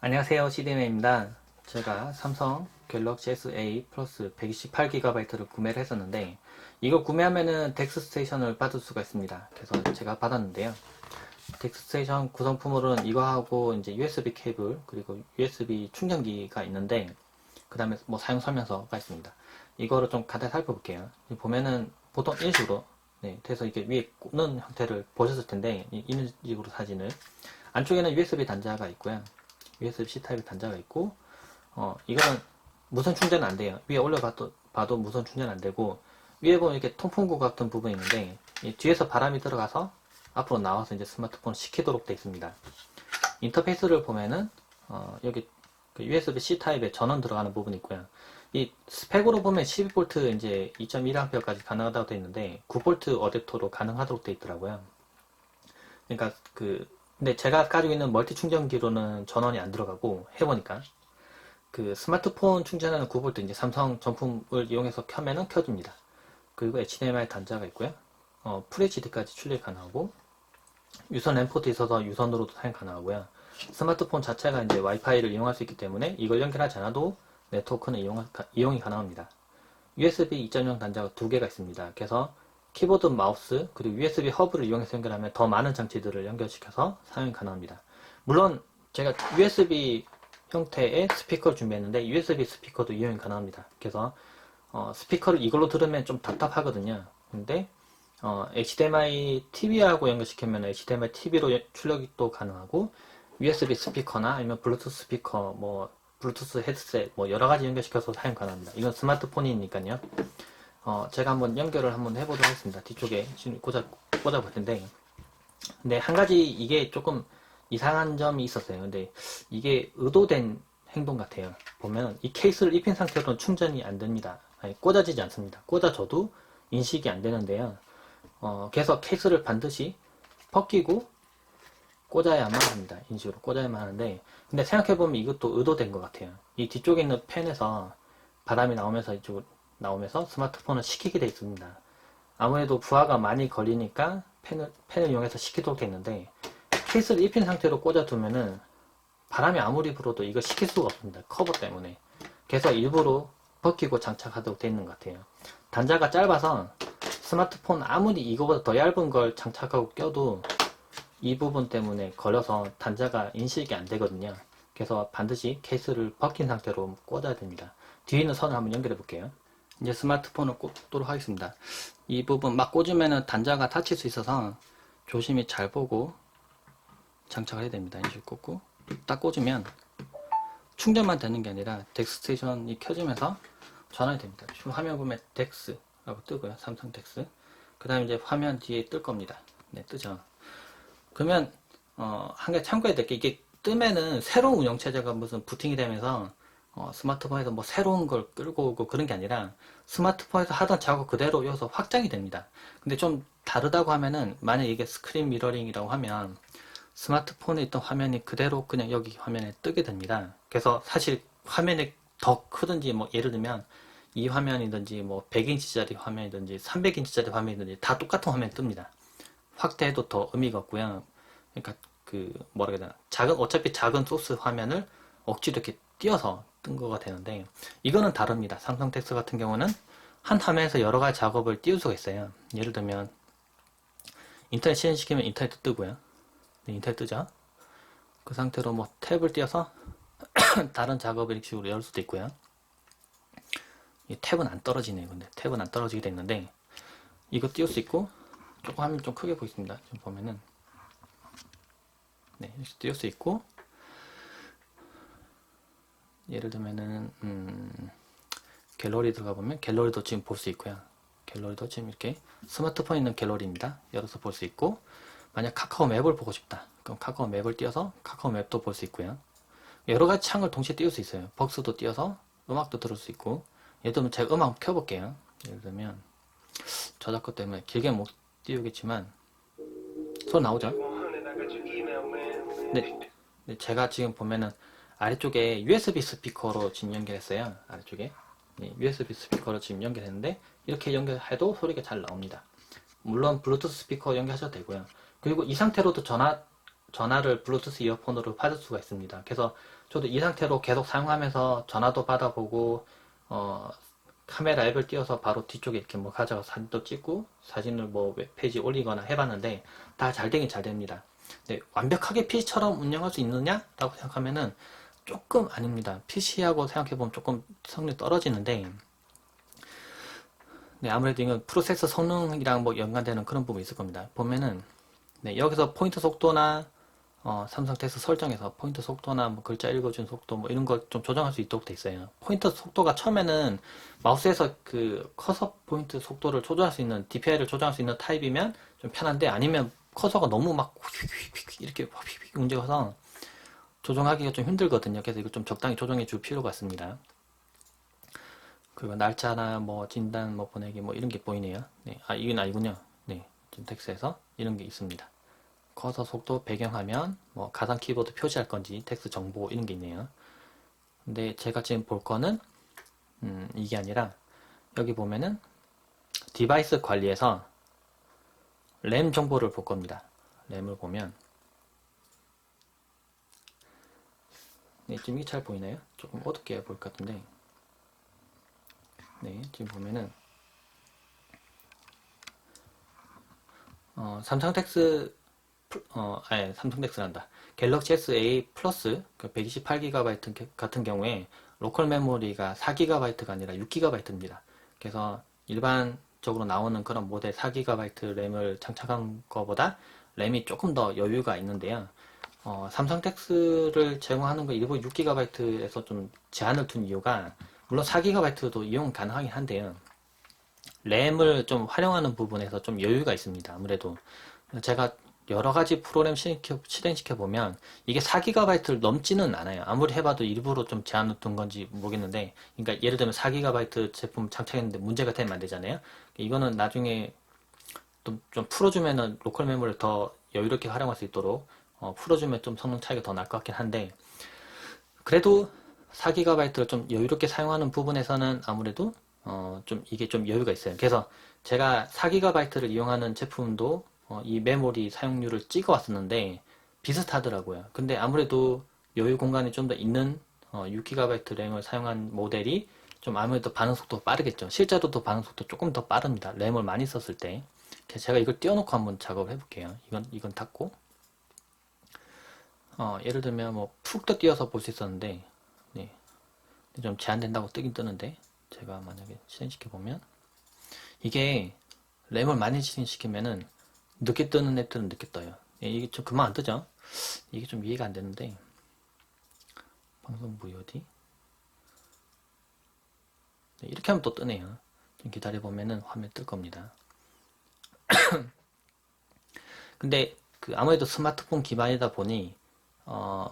안녕하세요, CD맨입니다. 제가 삼성 갤럭시 S8 플러스 128GB를 구매를 했었는데 이거 구매하면은 덱스스테이션을 받을 수가 있습니다. 그래서 제가 받았는데요. 덱스스테이션 구성품으로는 이거하고 이제 USB 케이블 그리고 USB 충전기가 있는데 그 다음에 뭐 사용 설명서가 있습니다. 이거를 좀 간단히 살펴볼게요. 보면은 보통 이런 식으로 그래서 이게 위에 꽂는 형태를 보셨을 텐데 이런 식으로 사진을 안쪽에는 USB 단자가 있고요. USB-C 타입의 단자가 있고 이거는 무선 충전은 안 돼요. 위에 올려봐도 무선 충전 안 되고 위에 보면 이렇게 통풍구 같은 부분이 있는데 뒤에서 바람이 들어가서 앞으로 나와서 이제 스마트폰을 식히도록 되어 있습니다. 인터페이스를 보면은 여기 USB-C 타입의 전원 들어가는 부분이 있고요. 이 스펙으로 보면 12V 이제 2.1A까지 가능하다고 되어 있는데 9V 어댑터로 가능하도록 되어 있더라고요. 그러니까 근데 제가 가지고 있는 멀티 충전기로는 전원이 안 들어가고 해보니까 스마트폰 충전하는 9V 이제 삼성 정품을 이용해서 켜면은 켜집니다. 그리고 HDMI 단자가 있고요. FHD까지 출력 가능하고 유선 램포트 있어서 유선으로도 사용 가능하고요. 스마트폰 자체가 이제 와이파이를 이용할 수 있기 때문에 이걸 연결하지 않아도 네트워크는 이용이 가능합니다. USB 2.0 단자가 두 개가 있습니다. 그래서 키보드, 마우스, 그리고 USB 허브를 이용해서 연결하면 더 많은 장치들을 연결시켜서 사용이 가능합니다. 물론 제가 USB 형태의 스피커를 준비했는데 USB 스피커도 이용이 가능합니다. 그래서 스피커를 이걸로 들으면 좀 답답하거든요. 근데 HDMI TV하고 연결시키면 HDMI TV로 출력이 또 가능하고 USB 스피커나 아니면 블루투스 스피커, 뭐 블루투스 헤드셋, 뭐 여러 가지 연결시켜서 사용 가능합니다. 이건 스마트폰이니까요. 제가 한번 연결을 한번 해보도록 하겠습니다. 뒤쪽에 지금 꽂아볼 텐데, 근데 한 가지 이게 조금 이상한 점이 있었어요. 근데 이게 의도된 행동 같아요. 보면 이 케이스를 입힌 상태로는 충전이 안 됩니다. 아니, 꽂아지지 않습니다. 꽂아줘도 인식이 안 되는데요. 그래서 케이스를 반드시 벗기고 꽂아야만 합니다. 인식으로 꽂아야만 하는데, 근데 생각해보면 이것도 의도된 것 같아요. 이 뒤쪽에 있는 팬에서 바람이 나오면서 이쪽으로 나오면서 스마트폰을 식히게 되어 있습니다. 아무래도 부하가 많이 걸리니까 팬을 이용해서 식히도록 되어 있는데, 케이스를 입힌 상태로 꽂아두면은 바람이 아무리 불어도 이거 식힐 수가 없습니다. 커버 때문에. 그래서 일부러 벗기고 장착하도록 되어 있는 것 같아요. 단자가 짧아서 스마트폰 아무리 이거보다 더 얇은 걸 장착하고 껴도 이 부분 때문에 걸려서 단자가 인식이 안 되거든요. 그래서 반드시 케이스를 벗긴 상태로 꽂아야 됩니다. 뒤에 있는 선을 한번 연결해 볼게요. 이제 스마트폰을 꽂도록 하겠습니다. 이 부분 막 꽂으면 단자가 다칠 수 있어서 조심히 잘 보고 장착을 해야 됩니다. 이렇게 꽂고 딱 꽂으면 충전만 되는 게 아니라 덱스테이션이 켜지면서 전환이 됩니다. 지금 화면 보면 덱스라고 뜨고요. 삼성 덱스. 그 다음에 이제 화면 뒤에 뜰 겁니다. 네, 뜨죠. 그러면 한 개 참고해야 될 게 이게 뜨면은 새로운 운영체제가 무슨 부팅이 되면서 스마트폰에서 뭐 새로운 걸 끌고 오고 그런 게 아니라 스마트폰에서 하던 작업 그대로 이어서 확장이 됩니다. 근데 좀 다르다고 하면은 만약 이게 스크린 미러링이라고 하면 스마트폰에 있던 화면이 그대로 그냥 여기 화면에 뜨게 됩니다. 그래서 사실 화면이 더 크든지 뭐 예를 들면 이 화면이든지 뭐 100인치짜리 화면이든지 300인치짜리 화면이든지 다 똑같은 화면이 뜹니다. 확대해도 더 의미가 없고요. 그러니까 뭐라 해야 되나 어차피 작은 소스 화면을 억지로 이렇게 띄어서 뜬 거가 되는데 이거는 다릅니다. 삼성 텍스 같은 경우는 한 화면에서 여러 가지 작업을 띄울 수가 있어요. 예를 들면 인터넷 실행시키면 인터넷도 뜨고요. 네, 인터넷 뜨죠. 그 상태로 뭐 탭을 띄어서 다른 작업을 이렇게 식으로 열 수도 있고요. 이 탭은 안 떨어지네요. 근데 탭은 안 떨어지게 됐는데 이거 띄울 수 있고 조금 화면 좀 크게 보이십니다. 좀 보면은 네, 이렇게 띄울 수 있고 예를 들면은 갤러리 들어가 보면 갤러리도 지금 볼 수 있고요. 갤러리도 지금 이렇게 스마트폰에 있는 갤러리입니다. 열어서 볼 수 있고 만약 카카오 맵을 보고 싶다. 그럼 카카오 맵을 띄워서 카카오 맵도 볼 수 있고요. 여러 가지 창을 동시에 띄울 수 있어요. 벅스도 띄워서 음악도 들을 수 있고 예를 들면 제가 음악 켜볼게요. 예를 들면 저작권 때문에 길게 못 띄우겠지만 소리 나오죠? 네, 제가 지금 보면은 아래쪽에 USB 스피커로 지금 연결했어요. 아래쪽에 네, USB 스피커로 지금 연결했는데 이렇게 연결해도 소리가 잘 나옵니다. 물론 블루투스 스피커 연결하셔도 되고요. 그리고 이 상태로도 전화 전화를 블루투스 이어폰으로 받을 수가 있습니다. 그래서 저도 이 상태로 계속 사용하면서 전화도 받아보고 카메라 앱을 띄워서 바로 뒤쪽에 이렇게 뭐 가져가서 사진도 찍고 사진을 뭐 웹페이지 올리거나 해봤는데 다 잘 되긴 잘 됩니다. 네, 완벽하게 PC처럼 운영할 수 있느냐? 라고 생각하면은 조금 아닙니다. PC하고 생각해보면 조금 성능이 떨어지는데 네, 아무래도 이건 프로세서 성능이랑 뭐 연관되는 그런 부분이 있을 겁니다. 보면은 네, 여기서 포인트 속도나 삼성 텍스트 설정에서 포인트 속도나 뭐 글자 읽어준 속도 뭐 이런 거 좀 조정할 수 있도록 돼 있어요. 포인트 속도가 처음에는 마우스에서 그 커서 포인트 속도를 조정할 수 있는 DPI를 조정할 수 있는 타입이면 좀 편한데 아니면 커서가 너무 막 이렇게 움직여서 조정하기가 좀 힘들거든요. 그래서 이걸 좀 적당히 조정해 줄 필요가 있습니다. 그리고 날짜나 뭐 진단 뭐 보내기 뭐 이런 게 보이네요. 네, 아 이건 아니군요. 네, 지금 텍스트에서 이런 게 있습니다. 커서 속도, 배경화면, 뭐 가상 키보드 표시할 건지, 텍스트 정보 이런 게 있네요. 근데 제가 지금 볼 거는 이게 아니라 여기 보면은 디바이스 관리에서 램 정보를 볼 겁니다. 램을 보면 네, 지금 이게 잘 보이나요? 조금 어둡게 보일 것 같은데 네, 지금 보면은 삼성텍스 삼성텍스란다. 갤럭시 S8 플러스 그 128GB 같은 경우에 로컬 메모리가 4GB가 아니라 6GB입니다. 그래서 일반적으로 나오는 그런 모델 4GB 램을 장착한 것보다 램이 조금 더 여유가 있는데요. 삼성텍스를 제공하는 거 일부 6GB에서 좀 제한을 둔 이유가 물론 4GB도 이용 가능하긴 한데요. 램을 좀 활용하는 부분에서 좀 여유가 있습니다. 아무래도 제가 여러 가지 프로그램 실행시켜 보면 이게 4GB를 넘지는 않아요. 아무리 해봐도 일부러 좀 제한을 둔 건지 모르겠는데, 그러니까 예를 들면 4GB 제품 장착했는데 문제가 되면 안 되잖아요. 이거는 나중에 좀 풀어주면은 로컬 메모리를 더 여유롭게 활용할 수 있도록 풀어주면 좀 성능 차이가 더 날 것 같긴 한데, 그래도 4GB를 좀 여유롭게 사용하는 부분에서는 아무래도 좀 이게 좀 여유가 있어요. 그래서 제가 4GB를 이용하는 제품도 이 메모리 사용률을 찍어 왔었는데 비슷하더라고요. 근데 아무래도 여유 공간이 좀 더 있는 6GB 램을 사용한 모델이 좀 아무래도 반응 속도가 빠르겠죠. 실제로도 반응 속도 조금 더 빠릅니다. 램을 많이 썼을 때. 그래서 제가 이걸 띄워놓고 한번 작업을 해볼게요. 이건 닫고 예를 들면 뭐 푹 더 띄워서 볼 수 있었는데 네. 좀 제한된다고 뜨긴 뜨는데 제가 만약에 실행시켜 보면 이게 램을 많이 실행시키면은 늦게 뜨는 앱들은 늦게 떠요. 이게 좀 금방 안 뜨죠? 이게 좀 이해가 안 되는데 방송 VOD 네, 이렇게 하면 또 뜨네요. 좀 기다려 보면은 화면 뜰 겁니다. 근데 그 아무래도 스마트폰 기반이다 보니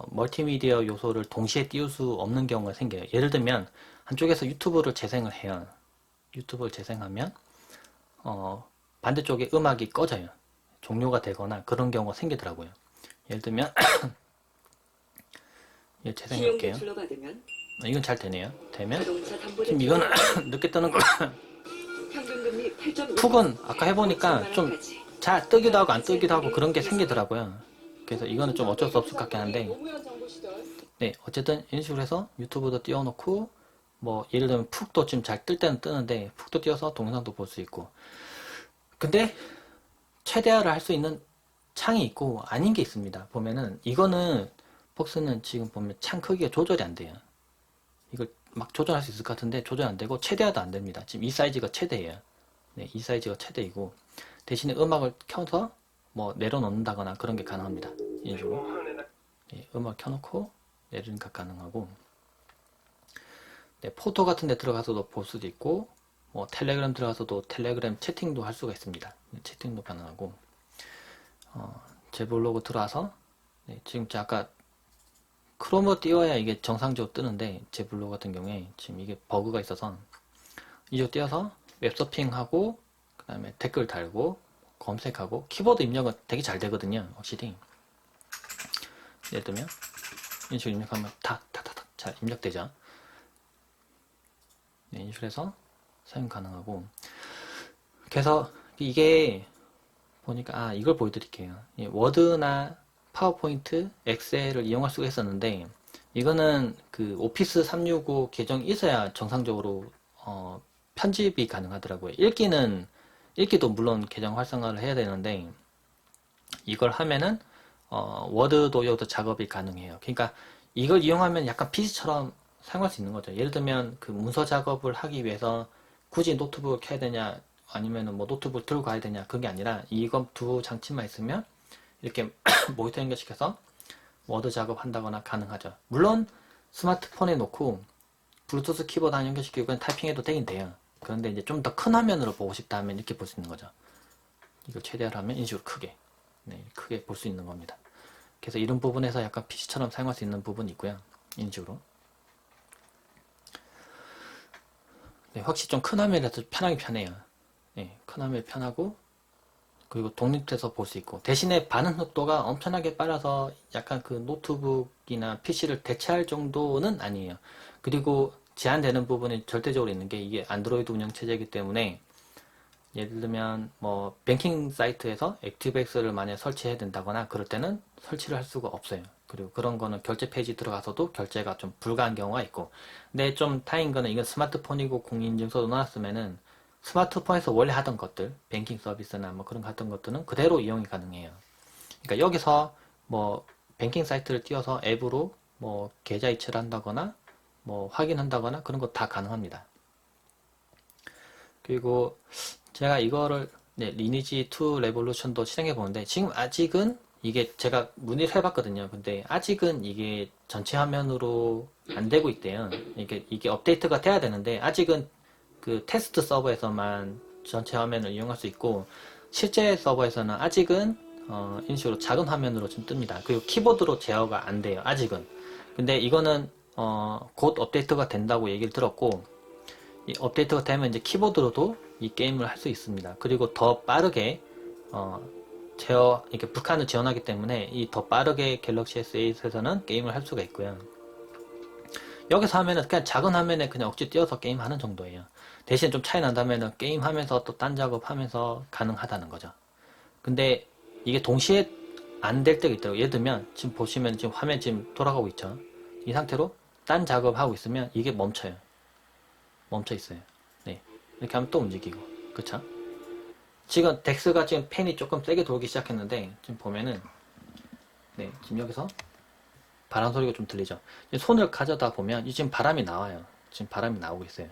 멀티미디어 요소를 동시에 띄울 수 없는 경우가 생겨요. 예를 들면 한쪽에서 유튜브를 재생을 해요. 유튜브를 재생하면 반대쪽에 음악이 꺼져요. 종료가 되거나 그런 경우가 생기더라고요. 예를 들면 이거 재생할게요. 이건 잘 되네요. 되면 지금 이거는 늦게 뜨는 거 푹은 아까 해보니까 좀 잘 뜨기도 하고 안 뜨기도 하고 그런 게 생기더라고요. 그래서 이거는 좀 어쩔 수 없을 것 같긴 한데 네 어쨌든 이런 식으로 해서 유튜브도 띄워놓고 뭐 예를 들면 푹도 지금 잘 뜰 때는 뜨는데 푹도 띄워서 동영상도 볼 수 있고 근데 최대화를 할 수 있는 창이 있고 아닌 게 있습니다. 보면은 이거는 폭스는 지금 보면 창 크기가 조절이 안 돼요. 이걸 막 조절할 수 있을 것 같은데 조절 안 되고 최대화도 안 됩니다. 지금 이 사이즈가 최대예요. 네, 이 사이즈가 최대이고 대신에 음악을 켜서 뭐 내려놓는다거나 그런 게 가능합니다. 이런 식으로 네, 음악 켜놓고 내리니까 가능하고 네, 포토 같은 데 들어가서도 볼 수도 있고 뭐 텔레그램 들어가서도 텔레그램 채팅도 할 수가 있습니다. 채팅도 가능하고 제 블로그 들어와서 네, 지금 아까 크롬으로 띄워야 이게 정상적으로 뜨는데 제 블로그 같은 경우에 지금 이게 버그가 있어서 이쪽 띄워서 웹서핑하고 그 다음에 댓글 달고 검색하고 키보드 입력은 되게 잘 되거든요. 확실히 예를 들면 이런 식으로 입력하면 탁탁탁탁 잘 입력되죠. 네, 이런 식으로 해서 사용 가능하고 그래서 이게 보니까 이걸 보여드릴게요. 워드나 파워포인트, 엑셀을 이용할 수가 있었는데 이거는 그 오피스 365 계정이 있어야 정상적으로 편집이 가능하더라고요. 읽기도 물론 계정 활성화를 해야 되는데 이걸 하면은 워드 도어도 작업이 가능해요. 그러니까 이걸 이용하면 약간 PC처럼 사용할 수 있는 거죠. 예를 들면 그 문서 작업을 하기 위해서 굳이 노트북을 켜야 되냐 아니면은 뭐 노트북을 들고 가야 되냐 그게 아니라 이거 두 장치만 있으면 이렇게 모니터 연결시켜서 워드 작업한다거나 가능하죠. 물론 스마트폰에 놓고 블루투스 키보드 안 연결시키고 그냥 타이핑해도 되긴 돼요. 그런데 이제 좀 더 큰 화면으로 보고 싶다 하면 이렇게 볼 수 있는 거죠. 이걸 최대화하면 이런 식으로 크게 크게 볼 수 있는 겁니다. 그래서 이런 부분에서 약간 PC처럼 사용할 수 있는 부분이 있고요. 이런 식으로 확실히 좀 큰 화면이라서 편하긴 편해요. 큰 화면이 편하고 그리고 독립돼서 볼 수 있고 대신에 반응 속도가 엄청나게 빨라서 약간 그 노트북이나 PC를 대체할 정도는 아니에요. 그리고 제한되는 부분이 절대적으로 있는 게 이게 안드로이드 운영체제이기 때문에 예를 들면 뭐 뱅킹 사이트에서 액티브엑스를 만약 설치해야 된다거나 그럴 때는 설치를 할 수가 없어요. 그리고 그런 거는 결제 페이지 들어가서도 결제가 좀 불가한 경우가 있고 근데 좀 다행인 거는 이건 스마트폰이고 공인인증서도 나왔으면은 스마트폰에서 원래 하던 것들 뱅킹 서비스나 뭐 그런 거 하던 것들은 그대로 이용이 가능해요. 그러니까 여기서 뭐 뱅킹 사이트를 띄워서 앱으로 뭐 계좌 이체를 한다거나 뭐 확인한다거나 그런 거 다 가능합니다. 그리고 제가 이거를 리니지 2 레볼루션도 실행해 보는데 지금 아직은 이게 제가 문의를 해봤거든요. 근데 아직은 이게 전체 화면으로 안 되고 있대요. 이게 업데이트가 돼야 되는데 아직은 그 테스트 서버에서만 전체 화면을 이용할 수 있고 실제 서버에서는 아직은 이런 식으로 작은 화면으로 좀 뜹니다. 그리고 키보드로 제어가 안 돼요. 아직은. 근데 이거는 곧 업데이트가 된다고 얘기를 들었고 이 업데이트가 되면 이제 키보드로도 이 게임을 할 수 있습니다. 그리고 더 빠르게 이렇게 북한을 지원하기 때문에 이 더 빠르게 갤럭시 S8에서는 게임을 할 수가 있고요. 여기서 하면은 그냥 작은 화면에 그냥 억지 띄워서 게임하는 정도예요. 대신 좀 차이 난다면은 게임하면서 또 딴 작업하면서 가능하다는 거죠. 근데 이게 동시에 안 될 때가 있더라고요. 예를 들면 지금 보시면 지금 화면 지금 돌아가고 있죠. 이 상태로 딴 작업하고 있으면 이게 멈춰요. 멈춰 있어요. 네. 이렇게 하면 또 움직이고. 그쵸? 지금 덱스가 지금 팬이 조금 세게 돌기 시작했는데 지금 보면은 지금 여기서 바람 소리가 좀 들리죠. 손을 가져다 보면 지금 바람이 나와요. 지금 바람이 나오고 있어요.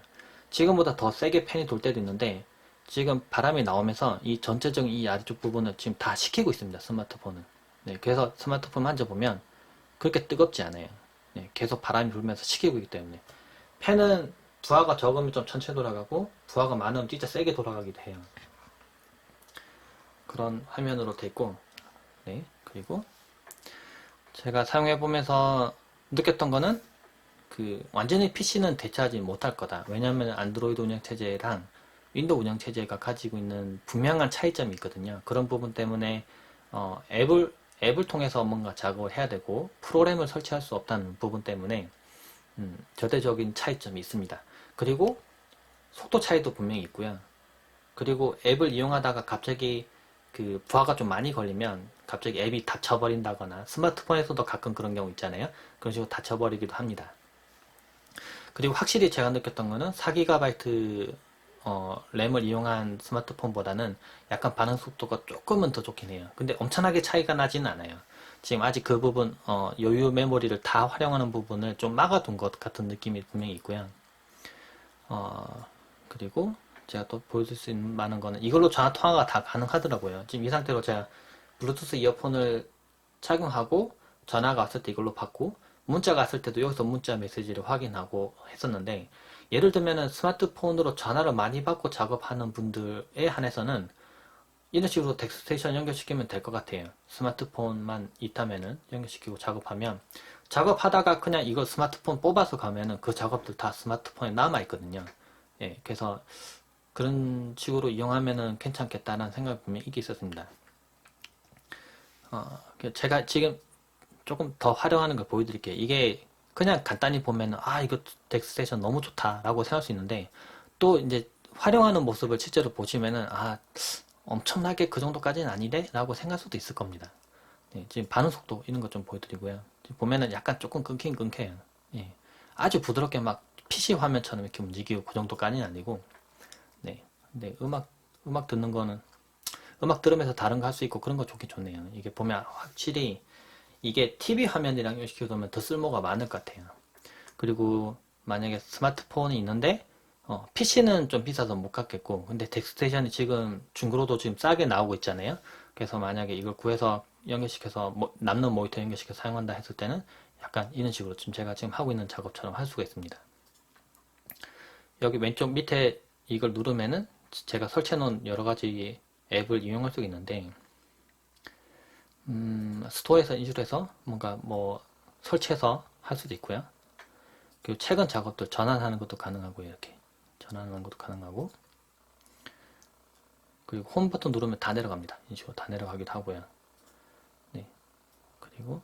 지금보다 더 세게 팬이 돌 때도 있는데 지금 바람이 나오면서 이 전체적인 이 아래쪽 부분을 지금 다 식히고 있습니다. 스마트폰은. 그래서 스마트폰 만져보면 그렇게 뜨겁지 않아요. 계속 바람이 불면서 식히고 있기 때문에. 팬은 부하가 적으면 좀 천천히 돌아가고 부하가 많으면 진짜 세게 돌아가기도 해요. 그런 화면으로 돼 있고 그리고 제가 사용해보면서 느꼈던 거는 완전히 PC는 대체하지 못할 거다. 왜냐하면 안드로이드 운영체제랑 윈도우 운영체제가 가지고 있는 분명한 차이점이 있거든요. 그런 부분 때문에 앱을 통해서 뭔가 작업을 해야 되고 프로그램을 설치할 수 없다는 부분 때문에 절대적인 차이점이 있습니다. 그리고 속도 차이도 분명히 있고요. 그리고 앱을 이용하다가 갑자기 부하가 좀 많이 걸리면 갑자기 앱이 닫혀버린다거나 스마트폰에서도 가끔 그런 경우 있잖아요. 그런 식으로 닫혀버리기도 합니다. 그리고 확실히 제가 느꼈던 거는 4GB 램을 이용한 스마트폰보다는 약간 반응 속도가 조금은 더 좋긴 해요. 근데 엄청나게 차이가 나지는 않아요. 지금 아직 그 부분 여유 메모리를 다 활용하는 부분을 좀 막아둔 것 같은 느낌이 분명히 있고요. 그리고 제가 또 보여줄 수 있는 많은 거는 이걸로 전화 통화가 다 가능하더라고요. 지금 이 상태로 제가 블루투스 이어폰을 착용하고 전화가 왔을 때 이걸로 받고 문자가 왔을 때도 여기서 문자 메시지를 확인하고 했었는데 예를 들면은 스마트폰으로 전화를 많이 받고 작업하는 분들에 한해서는 이런 식으로 덱스테이션 연결시키면 될 것 같아요. 스마트폰만 있다면은 연결시키고 작업하면 작업하다가 그냥 이거 스마트폰 뽑아서 가면은 그 작업들 다 스마트폰에 남아 있거든요. 그래서 그런 식으로 이용하면은 괜찮겠다는 생각이 분명히 있게 있었습니다. 제가 지금 조금 더 활용하는 걸 보여드릴게요. 이게 그냥 간단히 보면은 이거 덱스테이션 너무 좋다라고 생각할 수 있는데 또 이제 활용하는 모습을 실제로 보시면은 엄청나게 그 정도까지는 아니래? 라고 생각할 수도 있을 겁니다. 네, 지금 반응 속도 이런 것 좀 보여드리고요. 지금 보면은 약간 조금 끊긴 끊겨요. 예, 아주 부드럽게 막 PC 화면처럼 이렇게 움직이고 그 정도까지는 아니고, 네, 근데 음악 듣는 거는 음악 들으면서 다른 거 할 수 있고 그런 거 좋긴 좋네요. 이게 보면 확실히 이게 TV 화면이랑 연식해두면 더 쓸모가 많을 것 같아요. 그리고 만약에 스마트폰이 있는데 PC는 좀 비싸서 못 갖겠고, 근데 덱스테이션이 지금 중고로도 지금 싸게 나오고 있잖아요. 그래서 만약에 이걸 구해서 연결시켜서 남는 모니터 연결시켜서 사용한다 했을 때는 약간 이런 식으로 지금 제가 지금 하고 있는 작업처럼 할 수가 있습니다. 여기 왼쪽 밑에 이걸 누르면은 제가 설치해 놓은 여러 가지 앱을 이용할 수 있는데, 스토어에서 인출해서 뭔가 뭐 설치해서 할 수도 있고요. 그리고 최근 작업들 전환하는 것도 가능하고요. 이렇게 전환하는 것도 가능하고, 그리고 홈 버튼 누르면 다 내려갑니다. 이런 식으로 다 내려가기도 하고요. 네. 그리고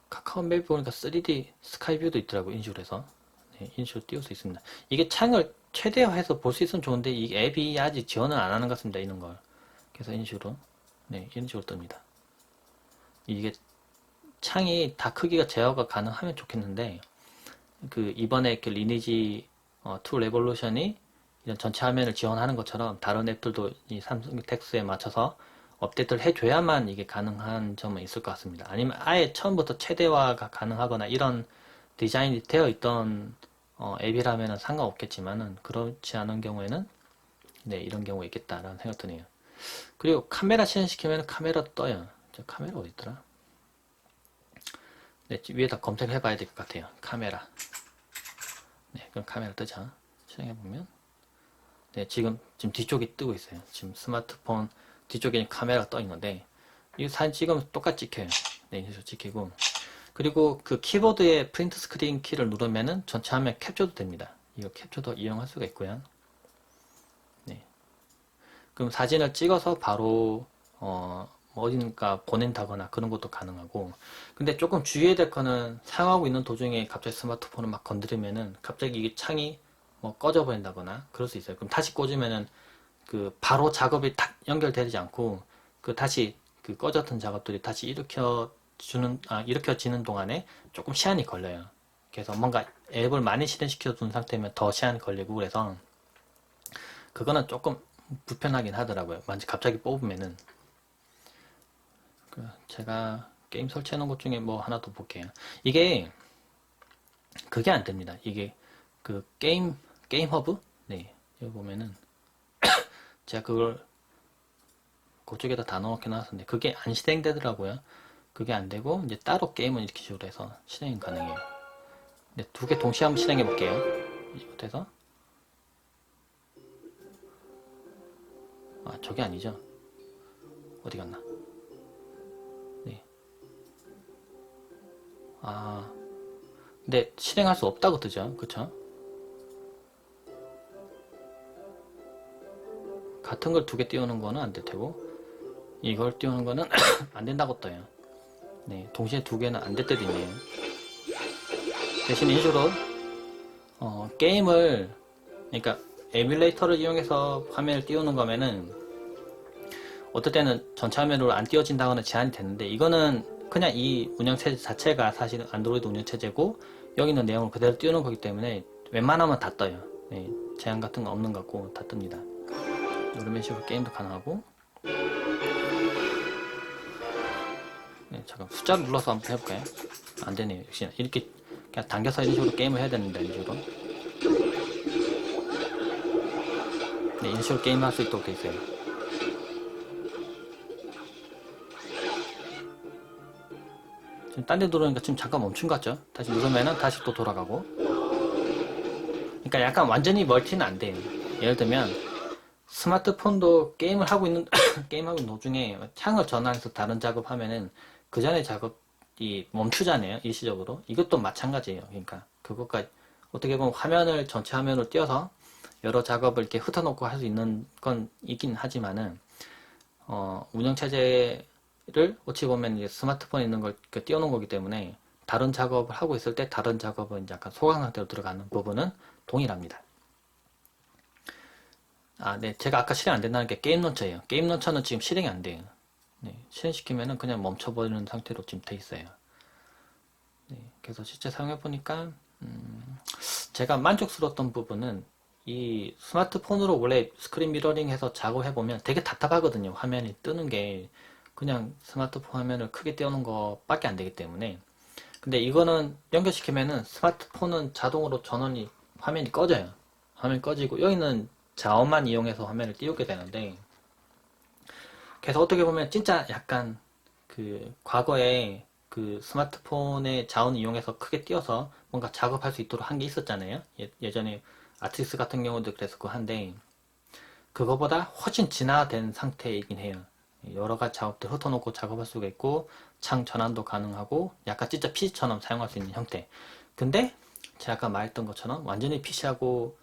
카카오 맵 보니까 3D 스카이뷰도 있더라고요. 이런 식으로 해서. 네, 이런 식으로 띄울 수 있습니다. 이게 창을 최대화해서 볼 수 있으면 좋은데 이 앱이 아직 지원을 안 하는 것 같습니다. 이런 걸. 그래서 이런 식으로, 네, 이런 식으로 뜹니다. 이게 창이 다 크기가 제어가 가능하면 좋겠는데, 그 이번에 그 리니지 2 레볼루션이 이런 전체 화면을 지원하는 것처럼 다른 앱들도 이 삼성 텍스에 맞춰서 업데이트를 해줘야만 이게 가능한 점은 있을 것 같습니다. 아니면 아예 처음부터 최대화가 가능하거나 이런 디자인이 되어 있던 앱이라면 상관없겠지만은 그렇지 않은 경우에는 네, 이런 경우가 있겠다라는 생각 드네요. 그리고 카메라 실행시키면 카메라 떠요. 저 카메라 어디 있더라? 네, 위에다 검색해 봐야 될 것 같아요. 카메라. 네, 그럼 카메라 뜨죠. 실행해 보면 네, 지금 뒤쪽이 뜨고 있어요. 지금 스마트폰 뒤쪽에 카메라가 떠 있는데 이 사진 찍으면 똑같이 찍혀요. 네, 이렇게 찍히고, 그리고 그 키보드에 프린트 스크린 키를 누르면은 전체 화면 캡처도 됩니다. 이거 캡처도 이용할 수가 있고요. 네. 그럼 사진을 찍어서 바로 뭐 어딘가 보낸다거나 그런 것도 가능하고, 근데 조금 주의해야 될 거는 사용하고 있는 도중에 갑자기 스마트폰을 막 건드리면은 갑자기 이게 창이 뭐 꺼져 버린다거나 그럴 수 있어요. 그럼 다시 꽂으면은 그 바로 작업이 탁 연결되지 않고 그 다시 그 꺼졌던 작업들이 다시 일으켜지는 동안에 조금 시간이 걸려요. 그래서 뭔가 앱을 많이 실행시켜 둔 상태면 더 시간이 걸리고, 그래서 그거는 조금 불편하긴 하더라고요. 만약 갑자기 뽑으면은. 제가 게임 설치해 놓은 것 중에 뭐 하나 더 볼게요. 이게 그게 안 됩니다. 이게 그 게임 허브? 네. 여기 보면은 제가 그걸 그쪽에다 다 넣어놓게 놨었는데 그게 안 실행되더라고요. 그게 안 되고 이제 따로 게임은 이렇게 식으로 해서 실행이 가능해요. 네, 두 개 동시에 한번 실행해 볼게요. 이렇게 해서 저게 아니죠. 어디 갔나? 네. 근데 실행할 수 없다고 뜨죠. 그쵸? 같은 걸 두 개 띄우는 거는 안 될 테고 이걸 띄우는 거는 안 된다고 떠요. 네, 동시에 두 개는 안 될 때도 있네요. 대신 인식으로 게임을, 그러니까 에뮬레이터를 이용해서 화면을 띄우는 거면은 어떨 때는 전체 화면으로 안 띄워진다거나 제한이 되는데, 이거는 그냥 이 운영체제 자체가 사실 안드로이드 운영체제고 여기 있는 내용을 그대로 띄우는 거기 때문에 웬만하면 다 떠요. 네, 제한 같은 거 없는 것 같고 다 뜹니다. 이런 식으로 게임도 가능하고. 네, 잠깐 숫자를 눌러서 한번 해볼까요? 안 되네요. 역시 이렇게 그냥 당겨서 이런 식으로 게임을 해야 되는데, 이런 식으로. 네, 이런 식으로 게임을 할 수 있도록 돼 있어요. 지금 딴 데 누르니까 지금 잠깐 멈춘 것 같죠? 다시 누르면은 다시 또 돌아가고. 그러니까 약간 완전히 멀티는 안 돼요. 예를 들면 스마트폰도 게임을 하고 있는 게임하고 있는 도중에 창을 전환해서 다른 작업하면은 그 전에 작업이 멈추잖아요. 일시적으로. 이것도 마찬가지예요. 그러니까 그것과 어떻게 보면 화면을 전체 화면으로 띄워서 여러 작업을 이렇게 흩어놓고 할 수 있는 건 있긴 하지만은 운영체제를 어찌 보면 이제 스마트폰에 있는 걸 띄워놓은 거기 때문에 다른 작업을 하고 있을 때 다른 작업은 약간 소강 상태로 들어가는 부분은 동일합니다. 네. 제가 아까 실행 안 된다는 게 게임 런처예요. 게임 런처는 지금 실행이 안 돼요. 네, 실행시키면은 그냥 멈춰버리는 상태로 지금 돼 있어요. 네, 그래서 실제 사용해보니까, 제가 만족스러웠던 부분은 이 스마트폰으로 원래 스크린 미러링 해서 작업해보면 되게 답답하거든요. 화면이 뜨는 게 그냥 스마트폰 화면을 크게 띄우는 거 밖에 안 되기 때문에. 근데 이거는 연결시키면은 스마트폰은 자동으로 전원이 화면이 꺼져요. 화면이 꺼지고 여기는 자원만 이용해서 화면을 띄우게 되는데, 그래서 어떻게 보면 진짜 약간 그 과거에 그 스마트폰의 자원을 이용해서 크게 띄워서 뭔가 작업할 수 있도록 한 게 있었잖아요. 예전에 아티스 같은 경우도 그랬었고 한데, 그거보다 훨씬 진화된 상태이긴 해요. 여러 가지 작업들 흩어놓고 작업할 수가 있고, 창 전환도 가능하고, 약간 진짜 PC처럼 사용할 수 있는 형태. 근데 제가 아까 말했던 것처럼 완전히 PC하고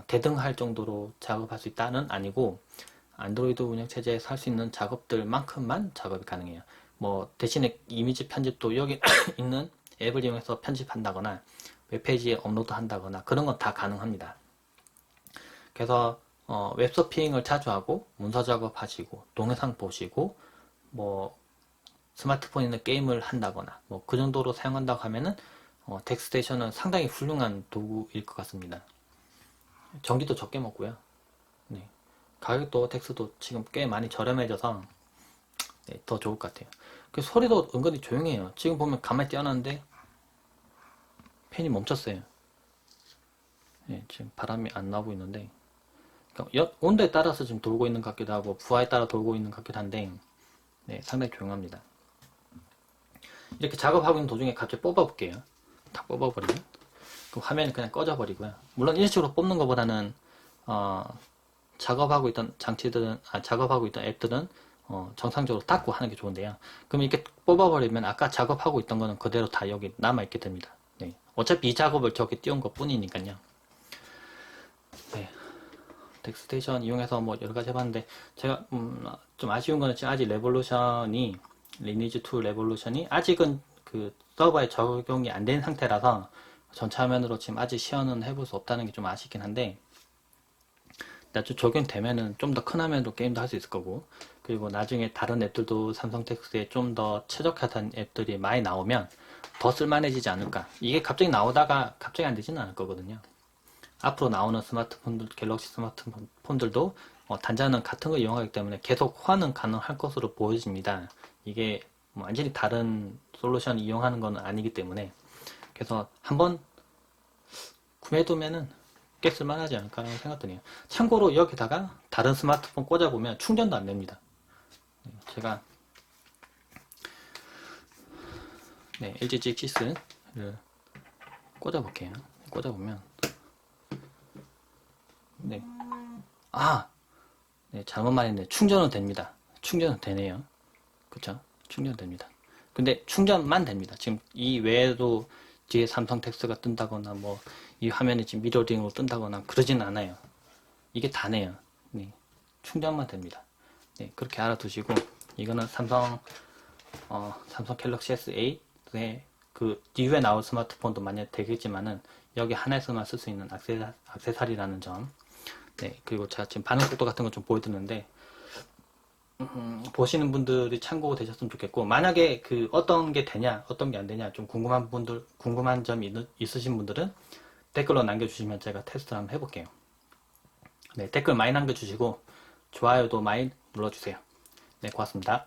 대등할 정도로 작업할 수 있다는 아니고, 안드로이드 운영체제에서 할 수 있는 작업들만큼만 작업이 가능해요. 뭐 대신에 이미지 편집도 여기 있는 앱을 이용해서 편집한다거나 웹페이지에 업로드 한다거나 그런 건 다 가능합니다. 그래서 웹서핑을 자주 하고 문서 작업하시고 동영상 보시고 뭐 스마트폰에 있는 게임을 한다거나 뭐 그 정도로 사용한다고 하면은 덱스테이션은 상당히 훌륭한 도구일 것 같습니다. 전기도 적게 먹고요. 네. 가격도 덱스도 지금 꽤 많이 저렴해져서 네, 더 좋을 것 같아요. 그 소리도 은근히 조용해요. 지금 보면 가만히 띄워놨는데 팬이 멈췄어요. 네, 지금 바람이 안 나오고 있는데 그러니까 온도에 따라서 지금 돌고 있는 것 같기도 하고 부하에 따라 돌고 있는 것 같기도 한데 네, 상당히 조용합니다. 이렇게 작업하고 있는 도중에 갑자기 뽑아볼게요. 다 뽑아버리면 그 화면이 그냥 꺼져버리고요. 물론 이런 식으로 뽑는 것보다는 어, 작업하고 있던 장치들은 작업하고 있던 앱들은 정상적으로 닫고 하는 게 좋은데요. 그럼 이렇게 뽑아버리면 아까 작업하고 있던 거는 그대로 다 여기 남아있게 됩니다. 네. 어차피 이 작업을 저기 띄운 것 뿐이니까요. 네. 덱스테이션 이용해서 뭐 여러 가지 해봤는데 제가 좀 아쉬운 거는 지금 아직 레볼루션이 리니지 2 레볼루션이 아직은 그 서버에 적용이 안 된 상태라서 전체 화면으로 지금 아직 시연은 해볼 수 없다는 게 좀 아쉽긴 한데 나중에 적용되면은 좀 더 큰 화면으로 게임도 할 수 있을 거고 그리고 나중에 다른 앱들도 삼성 텍스트에 좀 더 최적화된 앱들이 많이 나오면 더 쓸만해지지 않을까. 이게 갑자기 나오다가 갑자기 안 되지는 않을 거거든요. 앞으로 나오는 스마트폰들, 갤럭시 스마트폰들도 단자는 같은 걸 이용하기 때문에 계속 호환은 가능할 것으로 보여집니다. 이게 뭐 완전히 다른 솔루션 이용하는 건 아니기 때문에 그래서 한번 구매해두면은 꽤 쓸만하지 않을까라는 생각 드네요. 참고로 여기다가 다른 스마트폰 꽂아보면 충전도 안 됩니다. 제가 네, LG G6를 꽂아볼게요. 꽂아보면 네, 네, 잘못 말했네. 충전은 됩니다. 충전은 되네요. 그쵸? 충전 됩니다. 근데 충전만 됩니다. 지금 이 외에도 뒤에 삼성 텍스트가 뜬다거나 뭐 이 화면이 지금 미러링으로 뜬다거나 그러진 않아요. 이게 다네요. 네, 충전만 됩니다. 네, 그렇게 알아두시고 이거는 삼성 갤럭시 S8의 그 이후에 나올 스마트폰도 만약 되겠지만은 여기 하나에서만 쓸 수 있는 액세서리라는 점. 네, 그리고 제가 지금 반응 속도 같은 거 좀 보여드렸는데 보시는 분들이 참고 되셨으면 좋겠고 만약에 그 어떤 게 되냐 어떤 게 안 되냐 좀 궁금한 점이 있으신 분들은 댓글로 남겨주시면 제가 테스트를 한번 해볼게요. 네, 댓글 많이 남겨주시고 좋아요도 많이 눌러주세요. 네, 고맙습니다.